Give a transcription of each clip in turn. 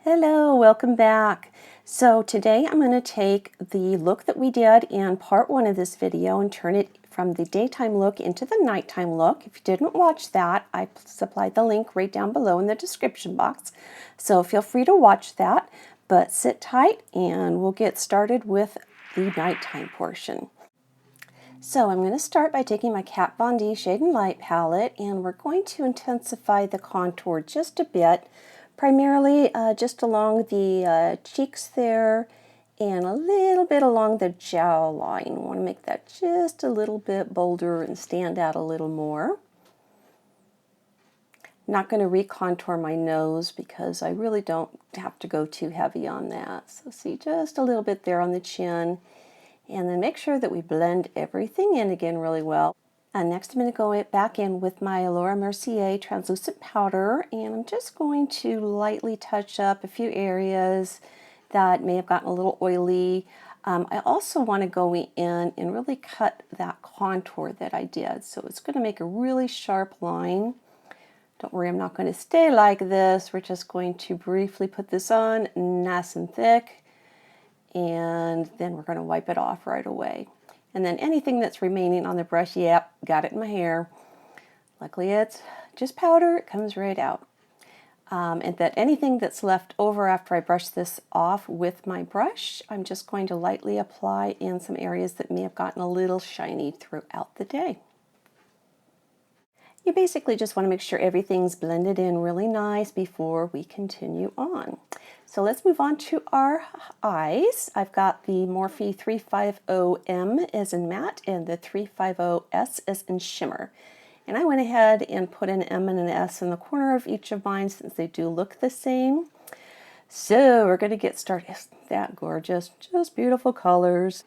Hello, welcome back. So today I'm going to take the look that we did in part one of this video and turn it from the daytime look into the nighttime look. If you didn't watch that, I supplied the link right down below in the description box. So feel free to watch that, but sit tight and we'll get started with the nighttime portion. So I'm going to start by taking my Kat Von D Shade and Light palette, and we're going to intensify the contour just a bit, primarily just along the cheeks there and a little bit along the jawline. I want to make that just a little bit bolder and stand out a little more. Not going to recontour my nose because I really don't have to go too heavy on that. So see, just a little bit there on the chin. And then make sure that we blend everything in again really well. Next I'm going to go back in with my Laura Mercier translucent powder, and I'm just going to lightly touch up a few areas that may have gotten a little oily. I also want to go in and really cut that contour that I did. So it's going to make a really sharp line. Don't worry, I'm not going to stay like this. We're just going to briefly put this on nice and thick. And then we're going to wipe it off right away. And then anything that's remaining on the brush, yep, got it in my hair. Luckily it's just powder, it comes right out. And that anything that's left over after I brush this off with my brush, I'm just going to lightly apply in some areas that may have gotten a little shiny throughout the day. You basically just want to make sure everything's blended in really nice before we continue on. So let's move on to our eyes. I've got the Morphe 350M as in matte and the 350S as in shimmer. And I went ahead and put an M and an S in the corner of each of mine since they do look the same. So we're going to get started. Isn't that gorgeous? Just beautiful colors.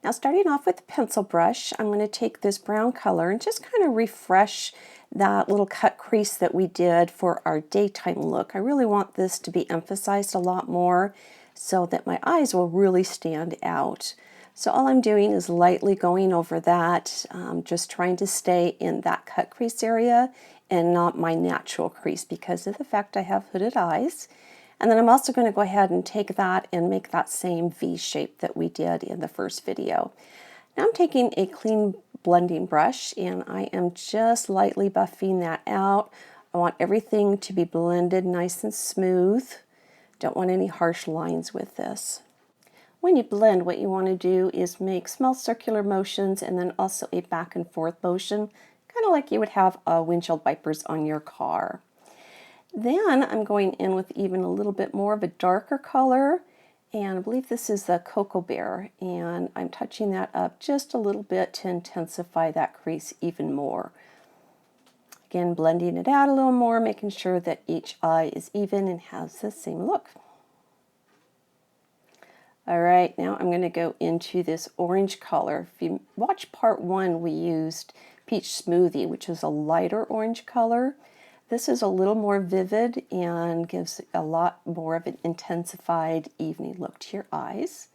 Now starting off with the pencil brush, I'm going to take this brown color and just kind of refresh that little cut crease that we did for our daytime look. I really want this to be emphasized a lot more so that my eyes will really stand out. So all I'm doing is lightly going over that, just trying to stay in that cut crease area and not my natural crease because of the fact I have hooded eyes. And then I'm also going to go ahead and take that and make that same V shape that we did in the first video. Now I'm taking a clean blending brush and I am just lightly buffing that out. I want everything to be blended nice and smooth. Don't want any harsh lines with this. When you blend, what you want to do is make small circular motions and then also a back and forth motion, kind of like you would have windshield wipers on your car. Then I'm going in with even a little bit more of a darker color, and I believe this is the Cocoa Bear, and I'm touching that up just a little bit to intensify that crease even more. Again, blending it out a little more, making sure that each eye is even and has the same look. All right, now I'm going to go into this orange color. If you watch part one, we used Peach Smoothie, which is a lighter orange color. This is a little more vivid and gives a lot more of an intensified evening look to your eyes.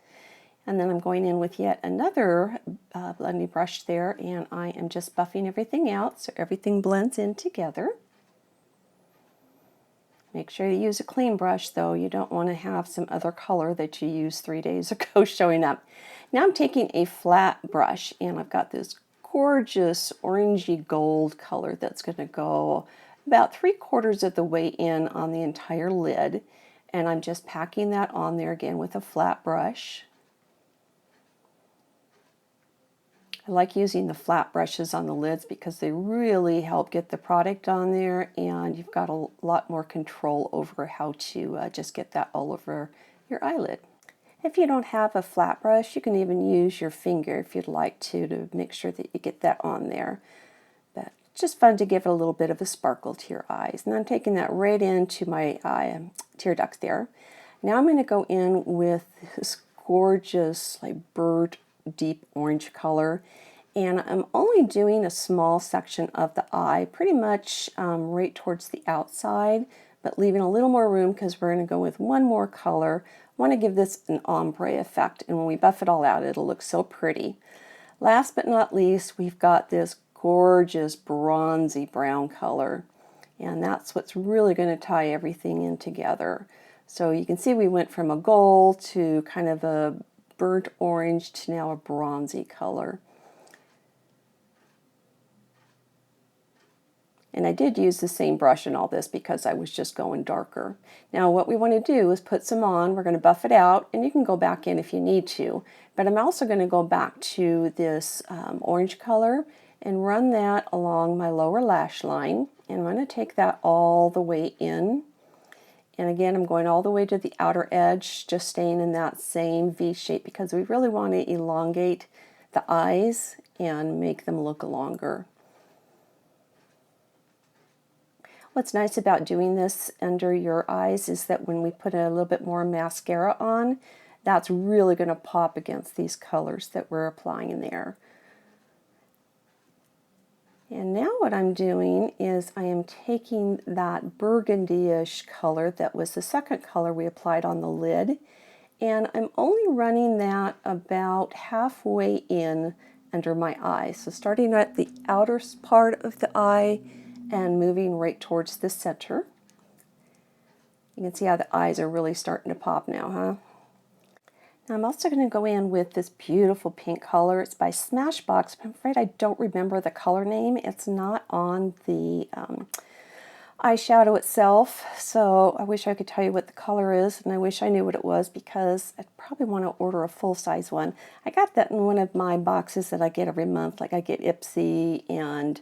And then I'm going in with yet another blending brush there, and I am just buffing everything out so everything blends in together. Make sure you use a clean brush though. You don't want to have some other color that you used 3 days ago showing up. Now I'm taking a flat brush and I've got this gorgeous orangey gold color that's going to go about 3/4 of the way in on the entire lid, and I'm just packing that on there again with a flat brush. I like using the flat brushes on the lids because they really help get the product on there, and you've got a lot more control over how to just get that all over your eyelid. If you don't have a flat brush, you can even use your finger if you'd like to make sure that you get that on there. But just fun to give it a little bit of a sparkle to your eyes. And I'm taking that right into my tear ducts there. Now I'm going to go in with this gorgeous like burnt deep orange color, and I'm only doing a small section of the eye, pretty much right towards the outside, but leaving a little more room because we're going to go with one more color. I want to give this an ombre effect, and when we buff it all out, it'll look so pretty. Last but not least, we've got this gorgeous bronzy brown color, And that's what's really going to tie everything in together. So you can see we went from a gold to kind of a burnt orange to now a bronzy color. And I did use the same brush in all this because I was just going darker. Now what we want to do is put some on. We're going to buff it out, and you can go back in if you need to. But I'm also going to go back to this orange color and run that along my lower lash line. And I'm going to take that all the way in. And again, I'm going all the way to the outer edge, just staying in that same V shape because we really want to elongate the eyes and make them look longer. What's nice about doing this under your eyes is that when we put a little bit more mascara on, that's really going to pop against these colors that we're applying in there. And now what I'm doing is I am taking that burgundy-ish color that was the second color we applied on the lid, and I'm only running that about halfway in under my eye. So starting at the outer part of the eye and moving right towards the center. You can see how the eyes are really starting to pop now, huh? Now I'm also going to go in with this beautiful pink color. It's by Smashbox, but I'm afraid I don't remember the color name. It's not on the eyeshadow itself, so I wish I could tell you what the color is, and I wish I knew what it was because I'd probably want to order a full-size one. I got that in one of my boxes that I get every month, like I get Ipsy and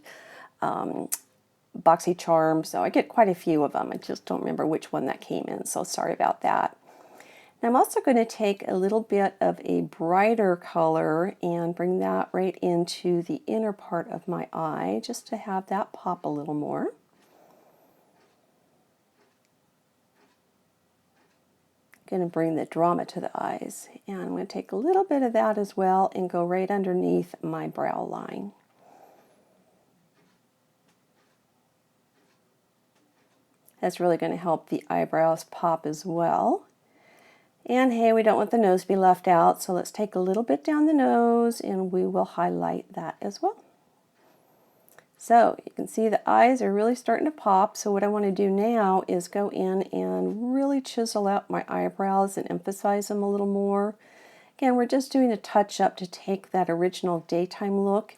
BoxyCharm, so I get quite a few of them. I just don't remember which one that came in, so sorry about that. Now I'm also going to take a little bit of a brighter color and bring that right into the inner part of my eye, just to have that pop a little more. Going to bring the drama to the eyes, and I'm going to take a little bit of that as well and go right underneath my brow line. That's really going to help the eyebrows pop as well. And hey, we don't want the nose to be left out, so let's take a little bit down the nose and we will highlight that as well. So you can see the eyes are really starting to pop, so what I want to do now is go in and really chisel out my eyebrows and emphasize them a little more. Again, we're just doing a touch-up to take that original daytime look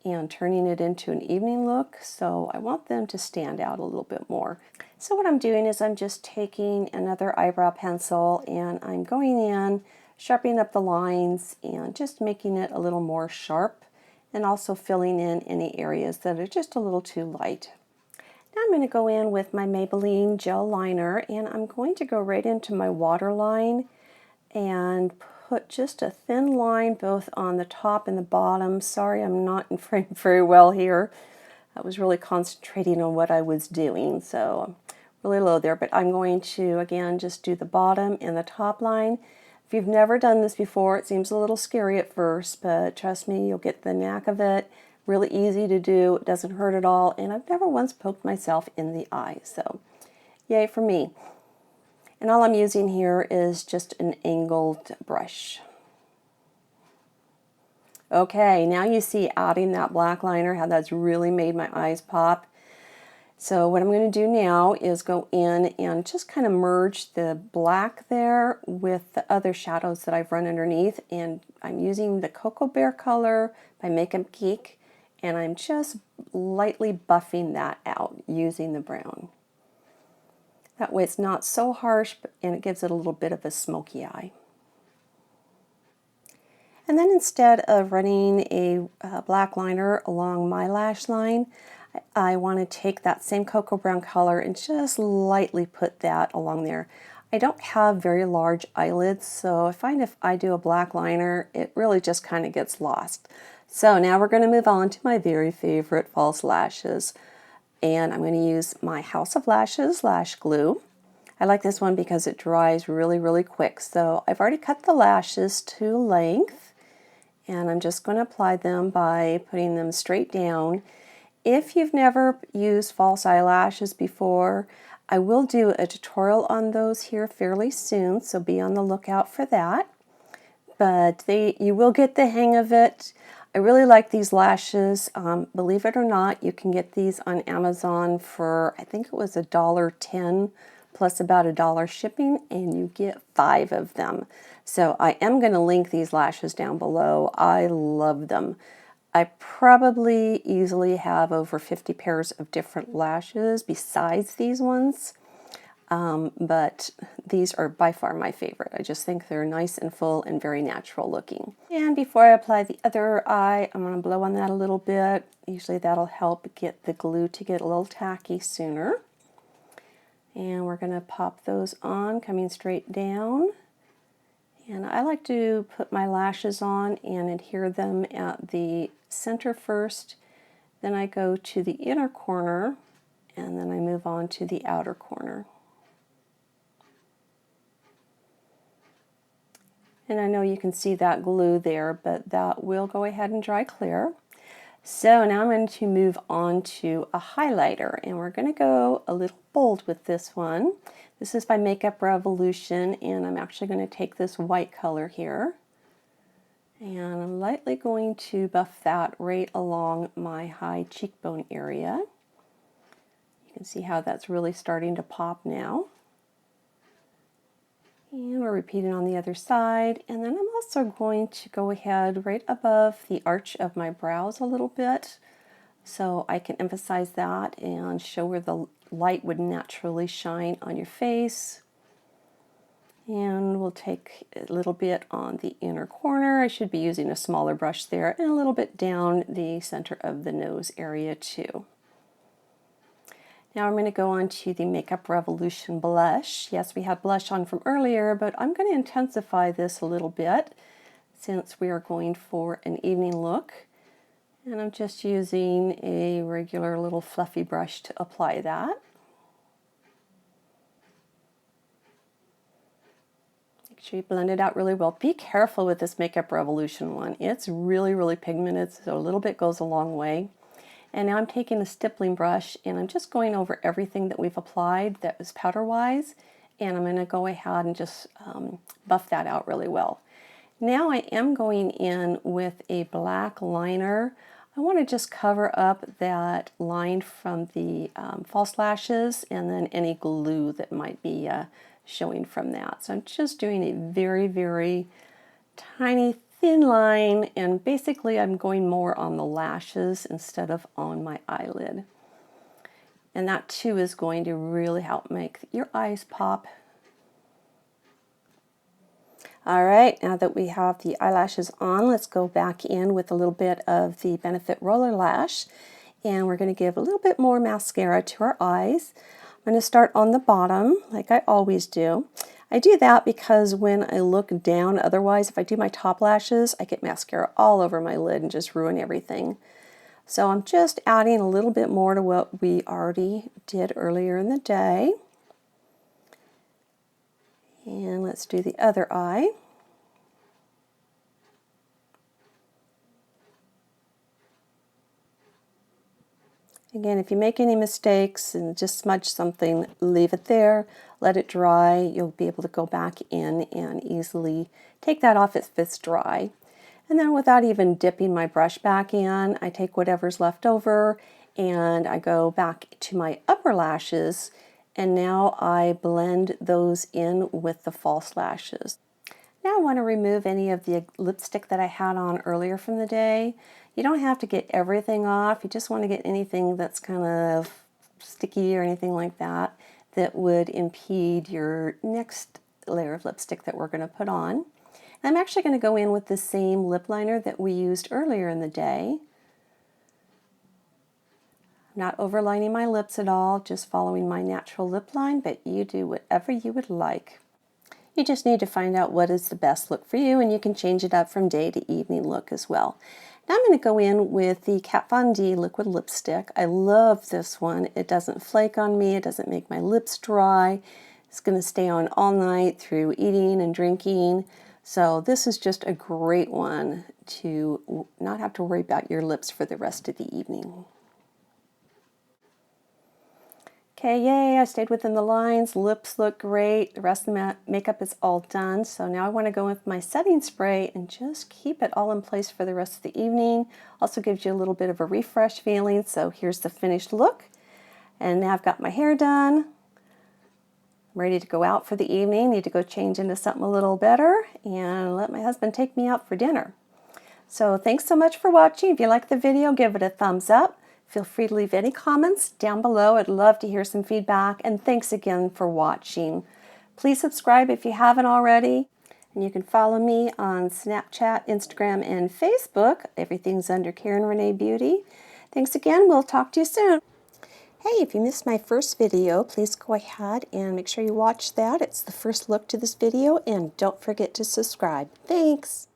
and turning it into an evening look, so I want them to stand out a little bit more. So what I'm doing is I'm just taking another eyebrow pencil and I'm going in, sharpening up the lines and just making it a little more sharp, and also filling in any areas that are just a little too light. Now I'm going to go in with my Maybelline gel liner, and I'm going to go right into my waterline and put just a thin line both on the top and the bottom. Sorry, I'm not in frame very well here. I was really concentrating on what I was doing, so I'm really low there, but I'm going to, again, just do the bottom and the top line. If you've never done this before, it seems a little scary at first, but trust me, you'll get the knack of it. Really easy to do, it doesn't hurt at all, and I've never once poked myself in the eye, so yay for me. And all I'm using here is just an angled brush. Okay, now you see adding that black liner, how that's really made my eyes pop. So what I'm going to do now is go in and just kind of merge the black there with the other shadows that I've run underneath, and I'm using the Cocoa Bear color by Makeup Geek, and I'm just lightly buffing that out using the brown. That way it's not so harsh, and it gives it a little bit of a smoky eye. And then instead of running a black liner along my lash line, I want to take that same cocoa brown color and just lightly put that along there. I don't have very large eyelids, so I find if I do a black liner, it really just kind of gets lost. So now we're going to move on to my very favorite false lashes. And I'm going to use my House of Lashes lash glue. I like this one because it dries really, really quick. So I've already cut the lashes to length, and I'm just going to apply them by putting them straight down. If you've never used false eyelashes before, I will do a tutorial on those here fairly soon, so be on the lookout for that. But you will get the hang of it. I really like these lashes. Believe it or not, you can get these on Amazon for, I think it was $1.10 plus about $1 shipping, and you get 5 of them. So I am going to link these lashes down below. I love them. I probably easily have over 50 pairs of different lashes besides these ones. But these are by far my favorite. I just think they're nice and full and very natural looking. And before I apply the other eye, I'm going to blow on that a little bit. Usually that'll help get the glue to get a little tacky sooner. And we're going to pop those on, coming straight down. And I like to put my lashes on and adhere them at the center first. Then I go to the inner corner, and then I move on to the outer corner. And I know you can see that glue there, but that will go ahead and dry clear. So now I'm going to move on to a highlighter, and we're going to go a little bold with this one. This is by Makeup Revolution, and I'm actually going to take this white color here. And I'm lightly going to buff that right along my high cheekbone area. You can see how that's really starting to pop now. And we're repeating on the other side. And then I'm also going to go ahead right above the arch of my brows a little bit, so I can emphasize that and show where the light would naturally shine on your face. And we'll take a little bit on the inner corner. I should be using a smaller brush there, and a little bit down the center of the nose area too. Now I'm going to go on to the Makeup Revolution blush. Yes, we had blush on from earlier, but I'm going to intensify this a little bit since we are going for an evening look. And I'm just using a regular little fluffy brush to apply that. Make sure you blend it out really well. Be careful with this Makeup Revolution one. It's really, really pigmented, so a little bit goes a long way. And now I'm taking a stippling brush, and I'm just going over everything that we've applied that was powder-wise, and I'm going to go ahead and just buff that out really well. Now I am going in with a black liner. I want to just cover up that line from the false lashes and then any glue that might be showing from that. So I'm just doing a very, very tiny thin line, and basically I'm going more on the lashes instead of on my eyelid. And that too is going to really help make your eyes pop. All right, now that we have the eyelashes on, let's go back in with a little bit of the Benefit Roller Lash, and we're going to give a little bit more mascara to our eyes. I'm going to start on the bottom like I always do. I do that because when I look down, otherwise if I do my top lashes, I get mascara all over my lid and just ruin everything. So I'm just adding a little bit more to what we already did earlier in the day. And let's do the other eye. Again, if you make any mistakes and just smudge something, leave it there, let it dry. You'll be able to go back in and easily take that off if it's dry. And then without even dipping my brush back in, I take whatever's left over and I go back to my upper lashes, and now I blend those in with the false lashes. Now I want to remove any of the lipstick that I had on earlier from the day. You don't have to get everything off. You just want to get anything that's kind of sticky or anything like that that would impede your next layer of lipstick that we're going to put on. And I'm actually going to go in with the same lip liner that we used earlier in the day. I'm not overlining my lips at all, just following my natural lip line, but you do whatever you would like. You just need to find out what is the best look for you, and you can change it up from day to evening look as well. Now I'm going to go in with the Kat Von D liquid lipstick. I love this one. It doesn't flake on me. It doesn't make my lips dry. It's going to stay on all night through eating and drinking. So this is just a great one to not have to worry about your lips for the rest of the evening. Okay, yay, I stayed within the lines. Lips look great. The rest of the makeup is all done. So now I want to go with my setting spray and just keep it all in place for the rest of the evening. Also gives you a little bit of a refresh feeling. So here's the finished look. And now I've got my hair done. I'm ready to go out for the evening. Need to go change into something a little better and let my husband take me out for dinner. So thanks so much for watching. If you like the video, give it a thumbs up. Feel free to leave any comments down below. I'd love to hear some feedback. And thanks again for watching. Please subscribe if you haven't already. And you can follow me on Snapchat, Instagram, and Facebook. Everything's under Karen Renee Beauty. Thanks again. We'll talk to you soon. Hey, if you missed my first video, please go ahead and make sure you watch that. It's the first look to this video. And don't forget to subscribe. Thanks.